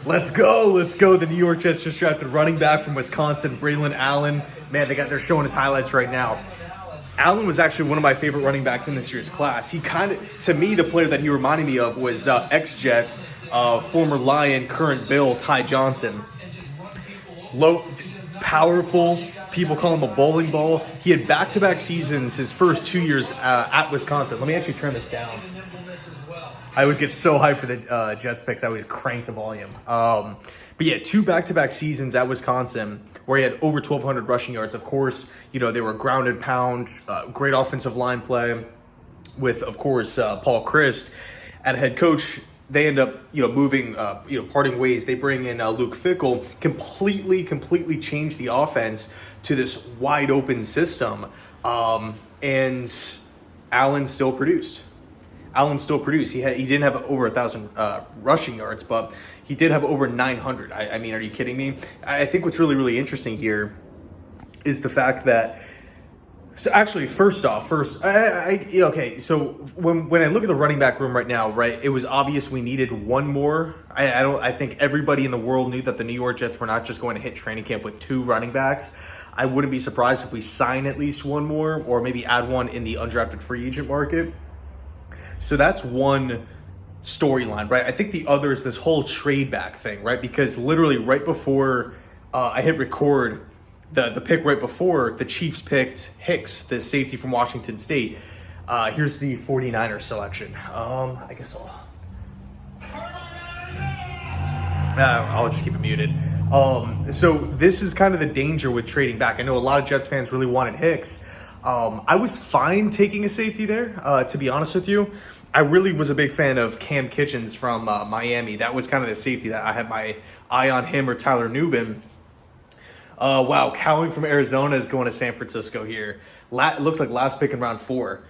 Let's go. Let's go. The New York Jets just drafted running back from Wisconsin, Braelon Allen. Man, they're showing his highlights right now. Allen was actually one of my favorite running backs in this year's class. He to me, the player that he reminded me of was ex-Jet, former Lion, current Bill, Ty Johnson. Low, powerful. People call him a bowling ball. He had back-to-back seasons his first 2 years at Wisconsin. Let me actually turn this down. I always get so hyped for the Jets picks. I always crank the volume. But yeah, 2 back-to-back seasons at Wisconsin where he had over 1,200 rushing yards. Of course, they were grounded pound, great offensive line play with, of course, Paul Chryst at head coach. They end up, moving, parting ways. They bring in Luke Fickell, completely change the offense to this wide open system. And Allen still produced. He didn't have over 1,000 rushing yards, but he did have over 900. I mean, are you kidding me? I think what's really interesting here is the fact that. So actually, okay. So when I look at the running back room right now, right, it was obvious we needed one more. I think everybody in the world knew that the New York Jets were not just going to hit training camp with 2 running backs. I wouldn't be surprised if we sign at least one more, or maybe add one in the undrafted free agent market. So that's one storyline, right? I think the other is this whole trade back thing, right? Because literally right before I hit record, the pick right before, the Chiefs picked Hicks, the safety from Washington State. Here's the 49ers selection. I guess I'll just keep it muted. So this is kind of the danger with trading back. I know a lot of Jets fans really wanted Hicks. I was fine taking a safety there, to be honest with you. I really was a big fan of Cam Kitchens from Miami. That was kind of the safety that I had my eye on, him or Tyler Nubin. Wow, Cowing from Arizona is going to San Francisco here. It looks like last pick in round 4.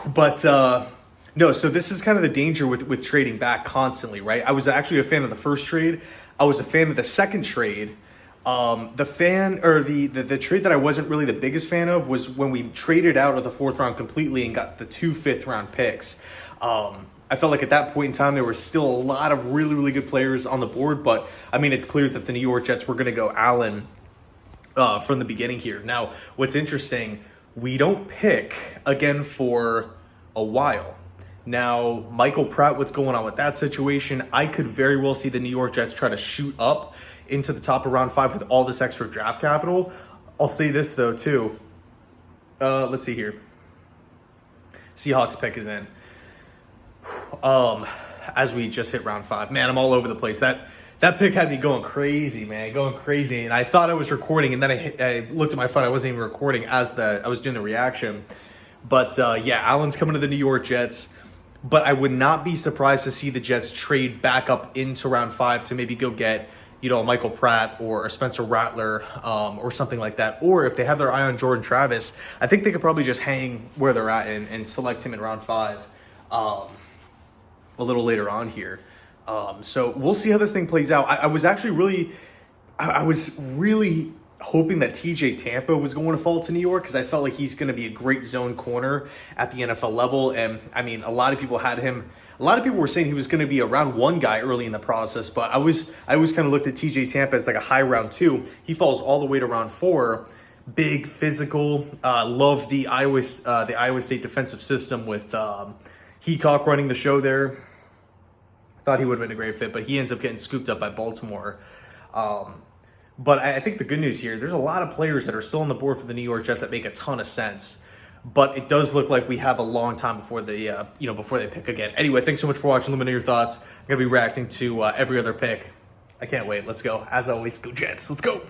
But no, so this is kind of the danger with trading back constantly, right? I was actually a fan of the first trade. I was a fan of the second trade. The trade that I wasn't really the biggest fan of was when we traded out of the 4th round completely and got the 2 5th-round picks. I felt like at that point in time, there were still a lot of really good players on the board. But, I mean, it's clear that the New York Jets were going to go Allen from the beginning here. Now, what's interesting, we don't pick again for a while. Now, Michael Pratt, what's going on with that situation? I could very well see the New York Jets try to shoot up into the top of round 5 with all this extra draft capital. I'll say this, though, too. Let's see here. Seahawks pick is in. As we just hit round 5. Man, I'm all over the place. That pick had me going crazy, man. Going crazy. And I thought I was recording, and then I looked at my phone. I wasn't even recording as I was doing the reaction. But, yeah, Allen's coming to the New York Jets. But I would not be surprised to see the Jets trade back up into round 5 to maybe go get, Michael Pratt or a Spencer Rattler or something like that. Or if they have their eye on Jordan Travis, I think they could probably just hang where they're at and select him in round 5 a little later on here. So we'll see how this thing plays out. I was really hoping that TJ Tampa was going to fall to New York because I felt like he's going to be a great zone corner at the NFL level. And I mean, a lot of people had him. A lot of people were saying he was going to be a round 1 guy early in the process, but I always kind of looked at TJ Tampa as like a high round 2. He falls all the way to round 4. Big, physical. Love the Iowa State defensive system with Heacock running the show there. Thought he would have been a great fit, but he ends up getting scooped up by Baltimore. But I think the good news here, there's a lot of players that are still on the board for the New York Jets that make a ton of sense. But it does look like we have a long time before they pick again. Anyway, thanks so much for watching. Let me know your thoughts. I'm going to be reacting to every other pick. I can't wait. Let's go. As always, go Jets. Let's go.